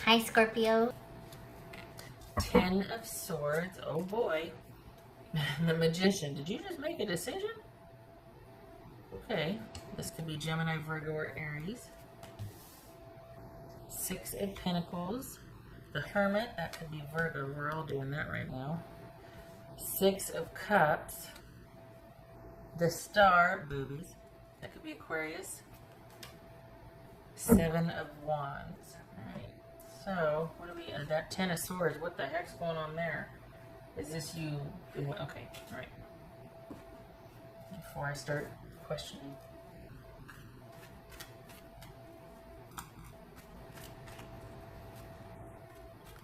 Hi, Scorpio. Ten of Swords. Oh boy. The Magician. Did you just make a decision? Okay. This could be Gemini, Virgo, or Aries. Six of Pentacles. The Hermit. That could be Virgo. We're all doing that right now. Six of Cups. The Star. Boobies. That could be Aquarius. Seven of Wands. Alright. So, what do we... that Ten of Swords. What the heck's going on there? Is this you... Okay. Alright. Before I start questioning.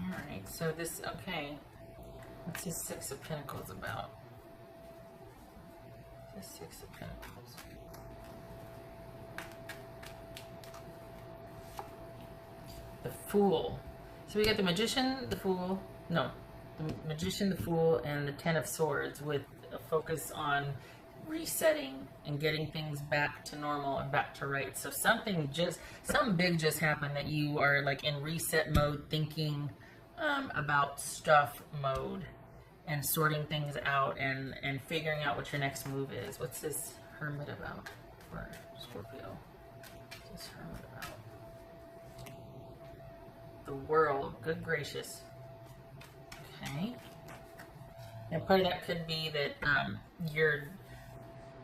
Alright, so this... Okay. What's this Six of Pentacles about? This Six of Pentacles. The Fool. So we got the Magician, the Fool. No. The Magician, the Fool, and the Ten of Swords with a focus on resetting and getting things back to normal and back to right. So something big just happened that you are like in reset mode, thinking about stuff mode and sorting things out and figuring out what your next move is. What's this Hermit about for Scorpio? What's this Hermit about? The World. Good gracious. Okay. And part of that could be that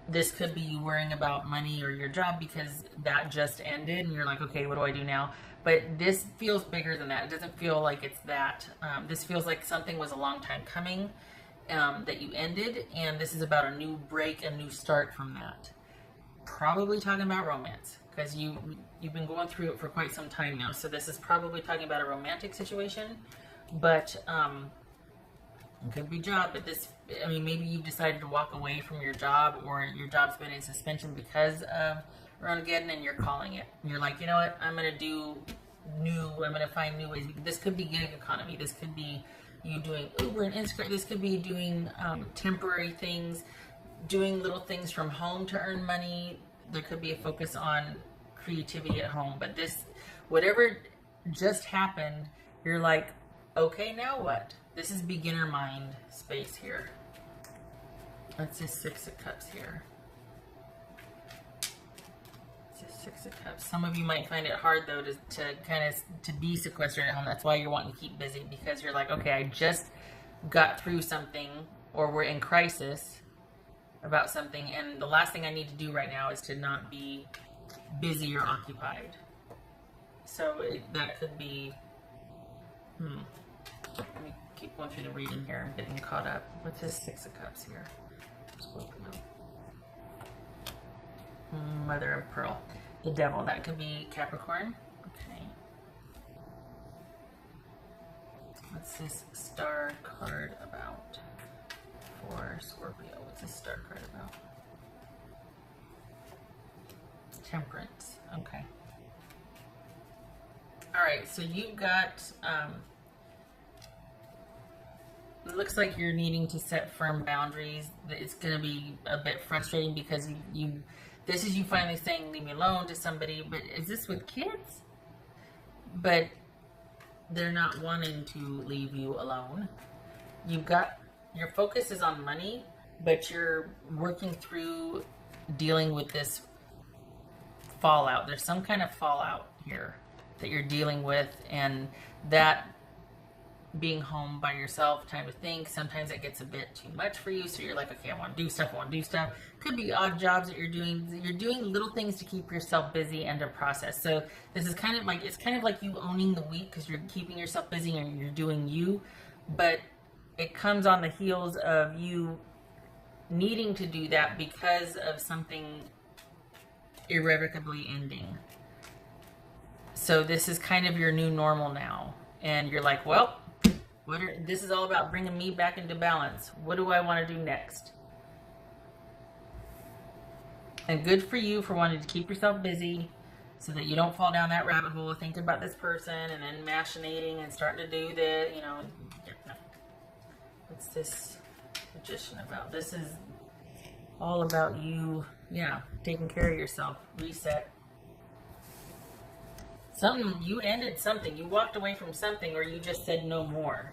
this could be you worrying about money or your job because that just ended and you're like, okay, what do I do now? But this feels bigger than that. It doesn't feel like it's that. This feels like something was a long time coming that you ended, and this is about a new break, a new start from that. Probably talking about romance, because you've been going through it for quite some time now. So this is probably talking about a romantic situation, but it could be job. But this, I mean, maybe you've decided to walk away from your job, or your job's been in suspension because of Armageddon, and you're calling it. And you're like, you know what? I'm gonna find new ways. This could be gig economy. This could be you doing Uber and Instagram. This could be doing temporary things, doing little things from home to earn money. There could be a focus on creativity at home. But this, whatever just happened, you're like, okay, now what? This is beginner mind space here. That's this Six of Cups here. Six of Cups. Some of you might find it hard though to be sequestered at home. That's why you're wanting to keep busy, because you're like, okay, I just got through something, or we're in crisis about something, and the last thing I need to do right now is to not be busy or occupied. So that could be. Let me keep going through the reading here. I'm getting caught up. What's this Six of Cups here? Mother of Pearl. The Devil. That could be Capricorn. Okay. What's this Star card about for Scorpio? What's this Star card about? Temperance. Okay. Alright, so you've got it looks like you're needing to set firm boundaries. It's going to be a bit frustrating because this is you finally saying leave me alone to somebody, but is this with kids? But they're not wanting to leave you alone. Your focus is on money, but you're working through dealing with this fallout. There's some kind of fallout here that you're dealing with, and that being home by yourself, time to think, sometimes it gets a bit too much for you, so you're like, okay, I want to do stuff. Could be odd jobs that you're doing little things to keep yourself busy and to process. So this is kind of like, it's kind of like you owning the week, because you're keeping yourself busy and you're doing you, but it comes on the heels of you needing to do that because of something irrevocably ending. So this is kind of your new normal now, and you're like, well, this is all about bringing me back into balance. What do I want to do next? And good for you for wanting to keep yourself busy so that you don't fall down that rabbit hole of thinking about this person and then machinating and starting to do the, what's this Magician about? This is all about you, taking care of yourself, reset. You ended something. You walked away from something, or you just said no more.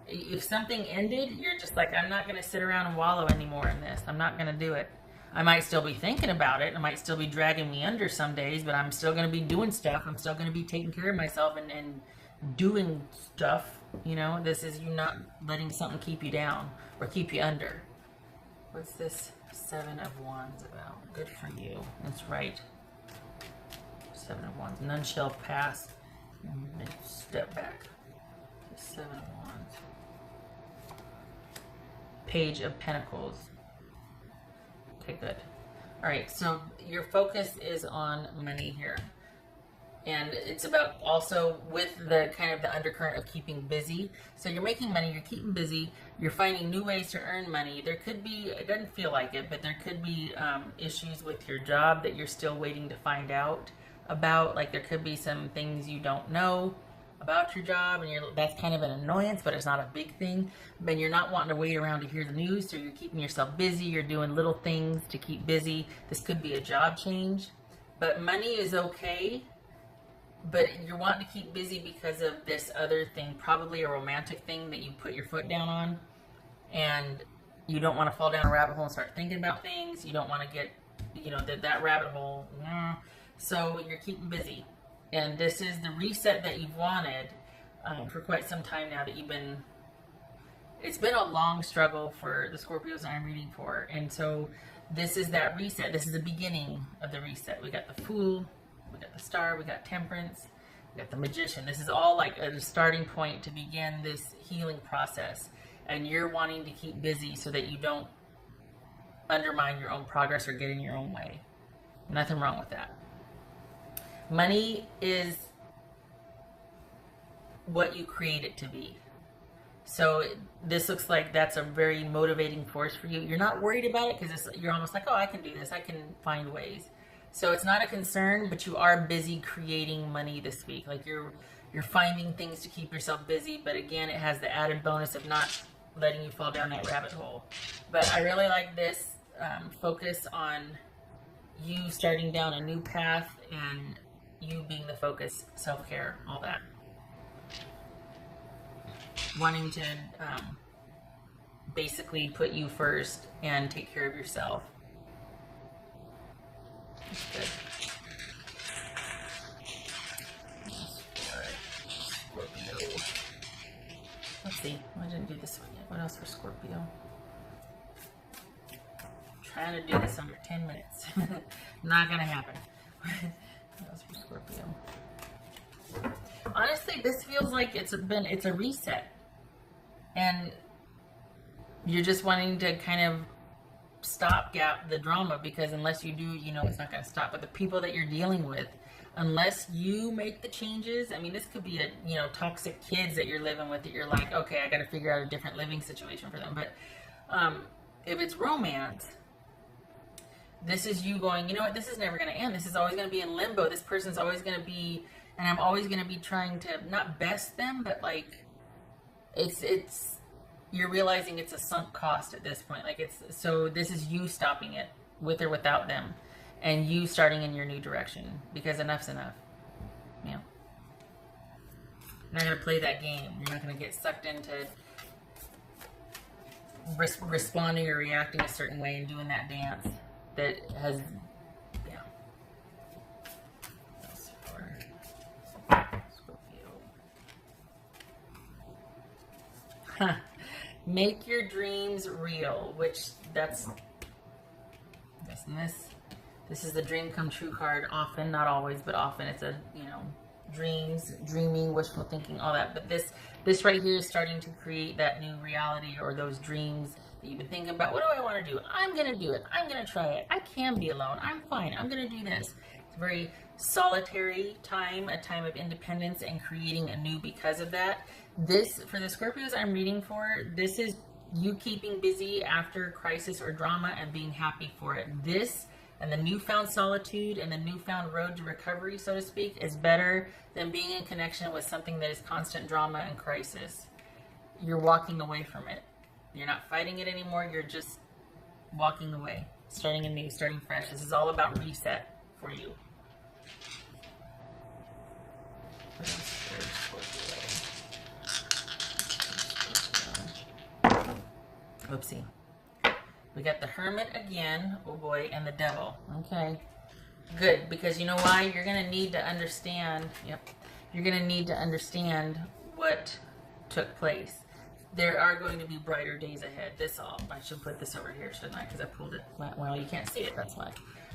If something ended, you're just like, I'm not going to sit around and wallow anymore in this. I'm not going to do it. I might still be thinking about it. It might still be dragging me under some days, but I'm still going to be doing stuff. I'm still going to be taking care of myself and doing stuff. You know, this is you not letting something keep you down or keep you under. What's this 7 of Wands about? Good for you. That's right. 7 of Wands. None shall pass. Step back. 7 of Wands. Page of Pentacles. Okay, good. All right, so your focus is on money here. And it's about also with the kind of the undercurrent of keeping busy. So you're making money, you're keeping busy, you're finding new ways to earn money. There could be, it doesn't feel like it, but there could be issues with your job that you're still waiting to find out about. Like there could be some things you don't know about your job, and that's kind of an annoyance, but it's not a big thing. But you're not wanting to wait around to hear the news, so you're keeping yourself busy. You're doing little things to keep busy. This could be a job change, but money is okay. But you're wanting to keep busy because of this other thing, probably a romantic thing that you put your foot down on, and you don't want to fall down a rabbit hole and start thinking about things. You don't want to get, you know, that rabbit hole. So you're keeping busy. And this is the reset that you've wanted for quite some time now, that it's been a long struggle for the Scorpios I'm reading for. And so this is that reset. This is the beginning of the reset. We got the Fool, we got the Star, we got Temperance, we got the Magician. This is all like a starting point to begin this healing process. And you're wanting to keep busy so that you don't undermine your own progress or get in your own way. Nothing wrong with that. Money is what you create it to be. So this looks like that's a very motivating force for you. You're not worried about it because you're almost like, oh, I can do this. I can find ways. So it's not a concern, but you are busy creating money this week. Like you're finding things to keep yourself busy. But again, it has the added bonus of not letting you fall down that rabbit hole. But I really like this focus on you starting down a new path and you being the focus, self-care, all that. Wanting to basically put you first and take care of yourself. That's good. Scorpio. Let's see. I didn't do this one yet. What else for Scorpio? I'm trying to do this under 10 minutes. Not gonna happen. What else for Scorpio? Honestly, this feels like it's a reset. And you're just wanting to kind of stopgap the drama, because unless you do, you know, it's not going to stop. But the people that you're dealing with, unless you make the changes, I mean, this could be toxic kids that you're living with that you're like, okay, I got to figure out a different living situation for them. But if it's romance, this is you going, you know what, this is never going to end. This is always going to be in limbo. This person's always going to be, and I'm always going to be trying to not best them, but like, it's you're realizing it's a sunk cost at this point. Like so this is you stopping it with or without them, and you starting in your new direction, because enough's enough. Yeah. You're not going to play that game. You're not going to get sucked into responding or reacting a certain way and doing that dance that has, yeah. That's for Scorpio. Huh. Make your dreams real, which this is the dream come true card. Often, not always, but often it's a, dreams, dreaming, wishful thinking, all that. But this right here is starting to create that new reality, or those dreams that you've been thinking about. What do I want to do? I'm going to do it. I'm going to try it. I can be alone. I'm fine. I'm going to do this. It's a very solitary time, a time of independence and creating anew because of that. This, for the Scorpios I'm reading for, this is you keeping busy after crisis or drama and being happy for it. This and the newfound solitude and the newfound road to recovery, so to speak, is better than being in connection with something that is constant drama and crisis. You're walking away from it. You're not fighting it anymore. You're just walking away, starting anew, starting fresh. This is all about reset for you. What else for Scorpio? Oopsie. We got the Hermit again, oh boy, and the Devil. Okay, good, because you know why? You're going to need to understand, you're going to need to understand what took place. There are going to be brighter days ahead. I should put this over here, shouldn't I? Because I pulled it. Well, you can't see it, that's why.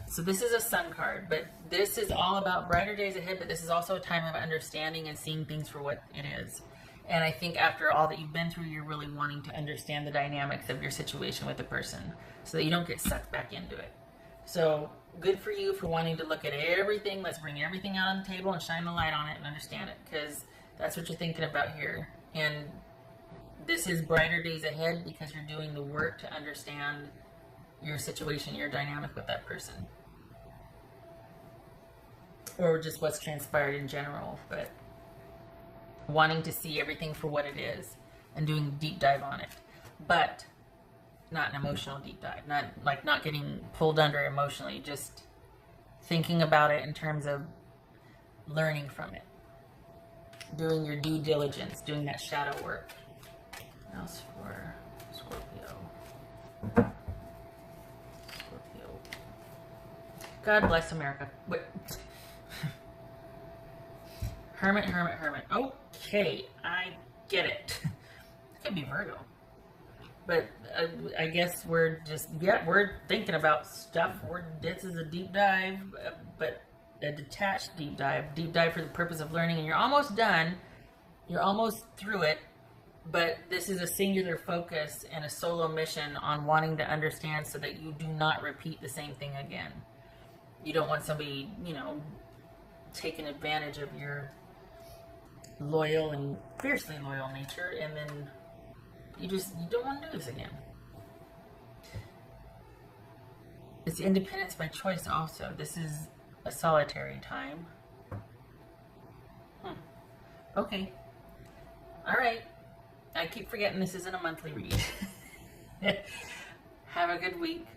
So this is a Sun card, but this is all about brighter days ahead, but this is also a time of understanding and seeing things for what it is. And I think after all that you've been through, you're really wanting to understand the dynamics of your situation with the person so that you don't get sucked back into it. So good for you for wanting to look at everything. Let's bring everything out on the table and shine the light on it and understand it, because that's what you're thinking about here. And this is brighter days ahead because you're doing the work to understand your situation, your dynamic with that person. Or just what's transpired in general, but wanting to see everything for what it is and doing a deep dive on it, but not an emotional deep dive, not getting pulled under emotionally, just thinking about it in terms of learning from it, doing your due diligence, doing that shadow work. What else for Scorpio? God bless America. Wait. Hermit, Hermit, Hermit. Okay, I get it. It could be Virgo. But I guess we're just, we're thinking about stuff. This is a deep dive, but a detached deep dive for the purpose of learning. And you're almost done. You're almost through it. But this is a singular focus and a solo mission on wanting to understand so that you do not repeat the same thing again. You don't want somebody, taking advantage of your loyal and fiercely loyal nature, and then you don't want to do this again. It's independence by choice also. This is a solitary time. Okay. All right. I keep forgetting this isn't a monthly read. Have a good week.